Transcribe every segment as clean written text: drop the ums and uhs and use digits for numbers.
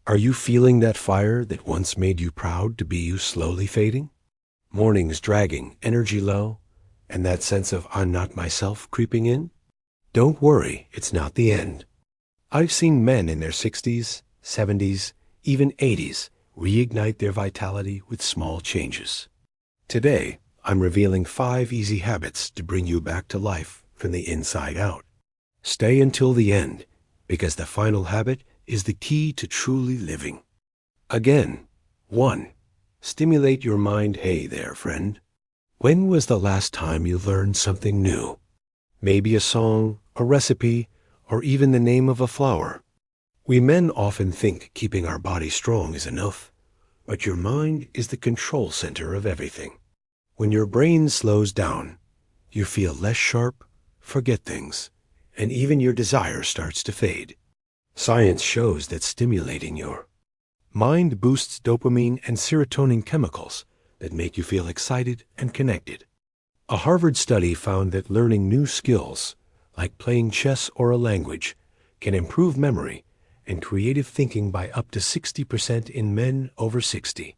Are you feeling that fire that once made you proud to be you slowly fading? Mornings dragging, energy low, and that sense of I'm not myself creeping in? Don't worry, it's not the end. I've seen men in their 60s, 70s, even 80s reignite their vitality with small changes. Today, I'm revealing 5 easy habits to bring you back to life from the inside out. Stay until the end, because the final habit is the key to truly living. Again, 1. Stimulate your mind. Hey there, friend. When was the last time you learned something new? Maybe a song, a recipe, or even the name of a flower. We men often think keeping our body strong is enough, but your mind is the control center of everything. When your brain slows down, you feel less sharp, forget things, and even your desire starts to fade. Science shows that stimulating your mind boosts dopamine and serotonin chemicals that make you feel excited and connected. A Harvard study found that learning new skills, like playing chess or a language, can improve memory and creative thinking by up to 60% in men over 60.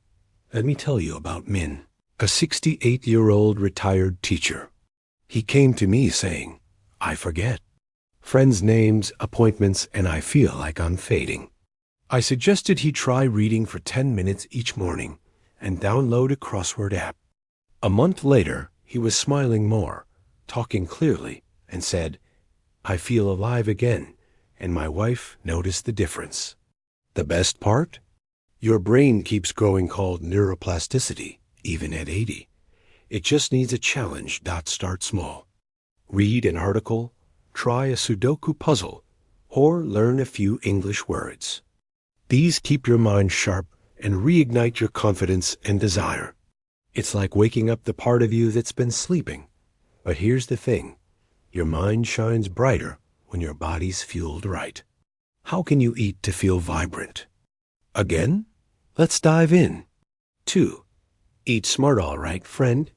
Let me tell you about Min, a 68-year-old retired teacher. He came to me saying, I forget friends' names, appointments, and I feel like I'm fading. I suggested he try reading for 10 minutes each morning and download a crossword app. A month later, he was smiling more, talking clearly, and said, I feel alive again, and my wife noticed the difference. The best part? Your brain keeps growing, called neuroplasticity, even at 80. It just needs a challenge. Start small. Read an article, try a Sudoku puzzle, or learn a few English words. These keep your mind sharp and reignite your confidence and desire. It's like waking up the part of you that's been sleeping. But here's the thing. Your mind shines brighter when your body's fueled right. How can you eat to feel vibrant? Again? Let's dive in. 2. Eat smart. All right, friend.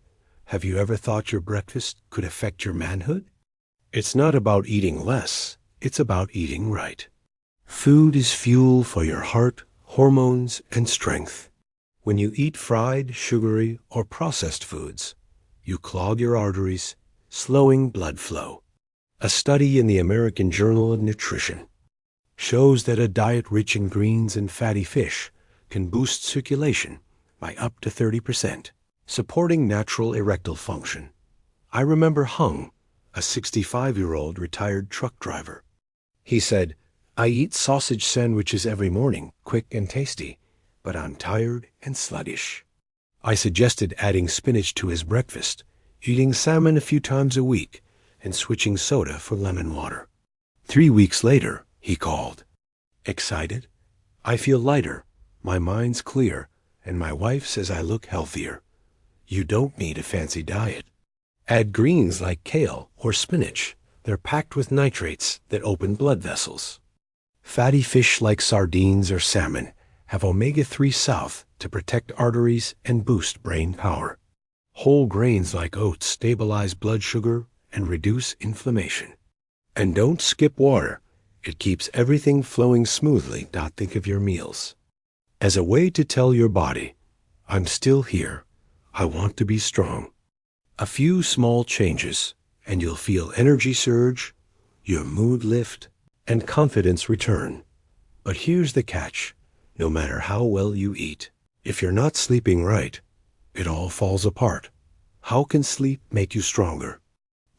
Have you ever thought your breakfast could affect your manhood? It's not about eating less. It's about eating right. Food is fuel for your heart, hormones, and strength. When you eat fried, sugary, or processed foods, you clog your arteries, slowing blood flow. A study in the American Journal of Nutrition shows that a diet rich in greens and fatty fish can boost circulation by up to 30%, supporting natural erectile function. I remember Hung, a 65-year-old retired truck driver. He said, I eat sausage sandwiches every morning, quick and tasty, but I'm tired and sluggish. I suggested adding spinach to his breakfast, eating salmon a few times a week, and switching soda for lemon water. 3 weeks later, he called. Excited? I feel lighter, my mind's clear, and my wife says I look healthier. You don't need a fancy diet. Add greens like kale or spinach. They're packed with nitrates that open blood vessels. Fatty fish like sardines or salmon have omega-3 south to protect arteries and boost brain power. Whole grains like oats stabilize blood sugar and reduce inflammation. And don't skip water. It keeps everything flowing smoothly. Think of your meals as a way to tell your body, I'm still here. I want to be strong. A few small changes, and you'll feel energy surge, your mood lift, and confidence return. But here's the catch. No matter how well you eat, if you're not sleeping right, it all falls apart. How can sleep make you stronger?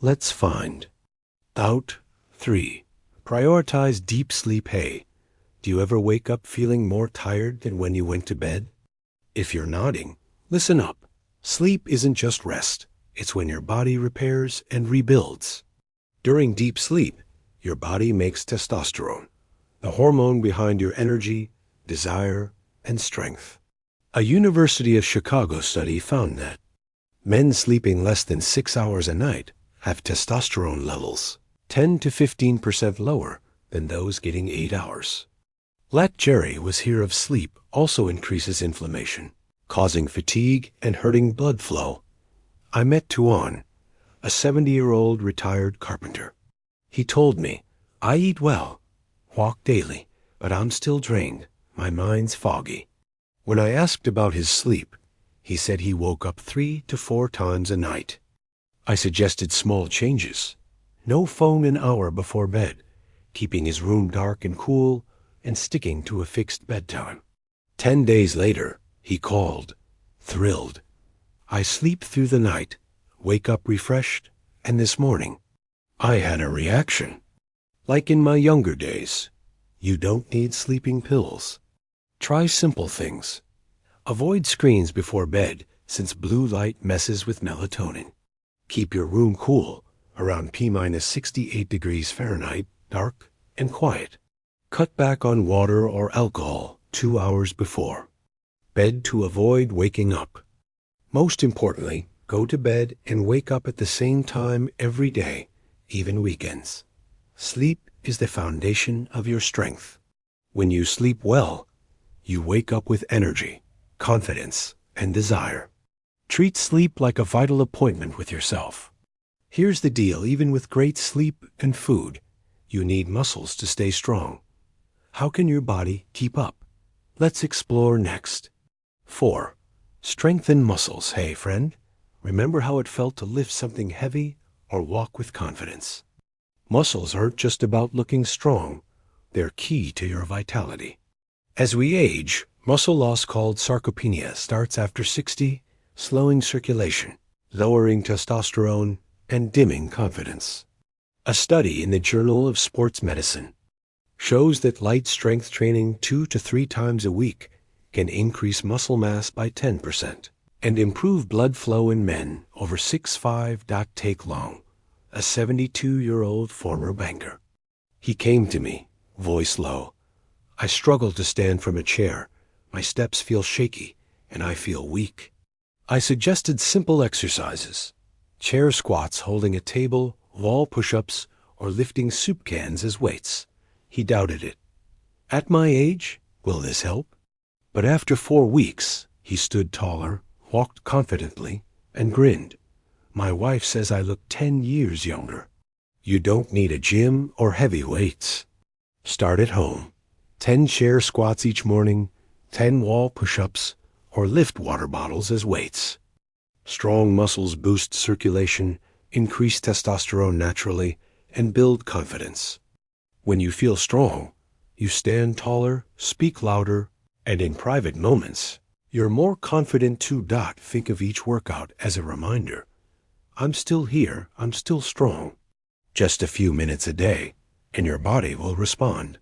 Let's find out. 3. Prioritize deep sleep. Hey, do you ever wake up feeling more tired than when you went to bed? If you're nodding, listen up. Sleep isn't just rest. It's when your body repairs and rebuilds. During deep sleep, your body makes testosterone, the hormone behind your energy, desire, and strength. A University of Chicago study found that men sleeping less than 6 hours a night have testosterone levels 10 to 15% lower than those getting 8 hours. Let Jerry was here of sleep also increases inflammation, causing fatigue and hurting blood flow. I met Tuan, a 70-year-old retired carpenter. He told me, I eat well, walk daily, but I'm still drained. My mind's foggy. When I asked about his sleep, he said he woke up 3 to 4 times a night. I suggested small changes. No phone an hour before bed, keeping his room dark and cool, and sticking to a fixed bedtime. 10 days later, he called, thrilled. I sleep through the night, wake up refreshed, and this morning, I had a reaction. Like in my younger days, you don't need sleeping pills. Try simple things. Avoid screens before bed, since blue light messes with melatonin. Keep your room cool, around P-minus 68 degrees Fahrenheit, dark and quiet. Cut back on water or alcohol 2 hours before bed to avoid waking up. Most importantly, go to bed and wake up at the same time every day, even weekends. Sleep is the foundation of your strength. When you sleep well, you wake up with energy, confidence, and desire. Treat sleep like a vital appointment with yourself. Here's the deal: even with great sleep and food, you need muscles to stay strong. How can your body keep up? Let's explore next. 4. Strengthen muscles. Hey, friend, remember how it felt to lift something heavy or walk with confidence? Muscles aren't just about looking strong. They're key to your vitality. As we age, muscle loss called sarcopenia starts after 60, slowing circulation, lowering testosterone, and dimming confidence. A study in the Journal of Sports Medicine shows that light strength training 2 to 3 times a week can increase muscle mass by 10% and improve blood flow in men over 6'5". Take Long, a 72-year-old former banker. He came to me, voice low. I struggle to stand from a chair. My steps feel shaky, and I feel weak. I suggested simple exercises: chair squats holding a table, wall push-ups, or lifting soup cans as weights. He doubted it. At my age, will this help? But after 4 weeks, he stood taller, walked confidently, and grinned. My wife says I look 10 years younger. You don't need a gym or heavy weights. Start at home. 10 chair squats each morning, 10 wall push-ups, or lift water bottles as weights. Strong muscles boost circulation, increase testosterone naturally, and build confidence. When you feel strong, you stand taller, speak louder, and in private moments, you're more confident too. Think of each workout as a reminder. I'm still here, I'm still strong. Just a few minutes a day, and your body will respond.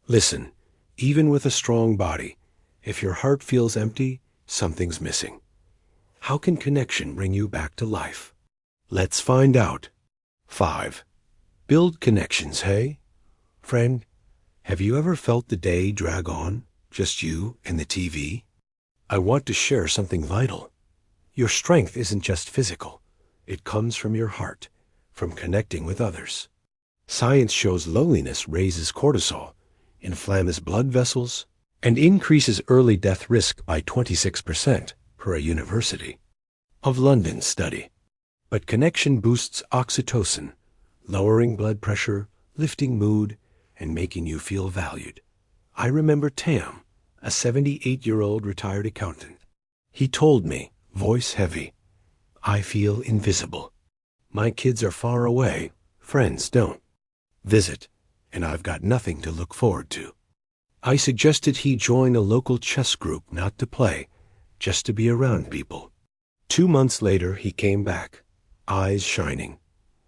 Listen, even with a strong body, if your heart feels empty, something's missing. How can connection bring you back to life? Let's find out. 5. Build connections. Hey, friend, have you ever felt the day drag on, just you and the TV? I want to share something vital. Your strength isn't just physical. It comes from your heart, from connecting with others. Science shows loneliness raises cortisol, inflames blood vessels, and increases early death risk by 26%, per a University of London study. But connection boosts oxytocin, lowering blood pressure, lifting mood, and making you feel valued. I remember Tam, a 78-year-old retired accountant. He told me, voice heavy, I feel invisible. My kids are far away, friends don't visit, and I've got nothing to look forward to. I suggested he join a local chess group, not to play, just to be around people. 2 months later, he came back, eyes shining.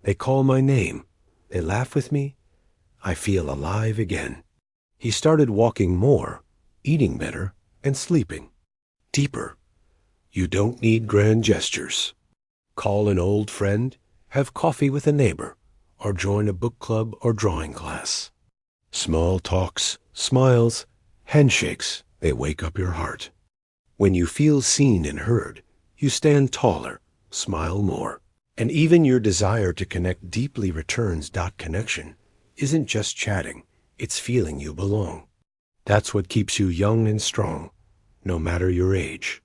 They call my name. They laugh with me. I feel alive again. He started walking more, eating better, and sleeping deeper. You don't need grand gestures. Call an old friend, have coffee with a neighbor, or join a book club or drawing class. Small talks, smiles, handshakes, they wake up your heart. When you feel seen and heard, you stand taller, smile more, and even your desire to connect deeply returns. Connection isn't just chatting, it's feeling you belong. That's what keeps you young and strong, no matter your age.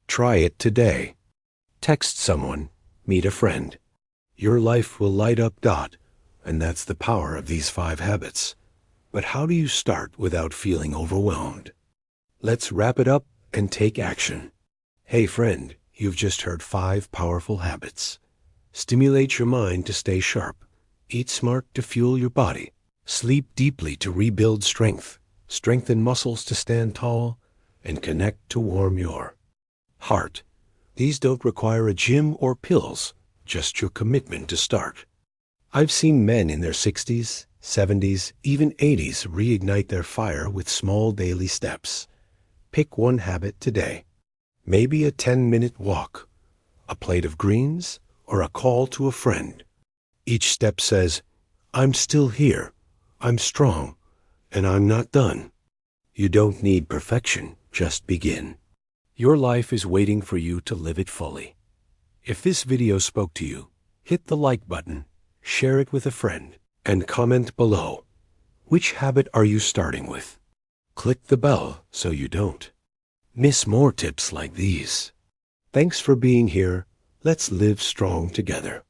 Try it today. Text someone, meet a friend. Your life will light up. And that's the power of these 5 habits. But how do you start without feeling overwhelmed? Let's wrap it up and take action. Hey friend, you've just heard 5 powerful habits. Stimulate your mind to stay sharp. Eat smart to fuel your body. Sleep deeply to rebuild strength. Strengthen muscles to stand tall. And connect to warm your heart. These don't require a gym or pills, just your commitment to start. I've seen men in their 60s, 70s, even 80s reignite their fire with small daily steps. Pick one habit today. Maybe a 10-minute walk, a plate of greens, or a call to a friend. Each step says, I'm still here, I'm strong, and I'm not done. You don't need perfection, just begin. Your life is waiting for you to live it fully. If this video spoke to you, hit the like button, share it with a friend, and comment below. Which habit are you starting with? Click the bell so you don't miss more tips like these. Thanks for being here. Let's live strong together.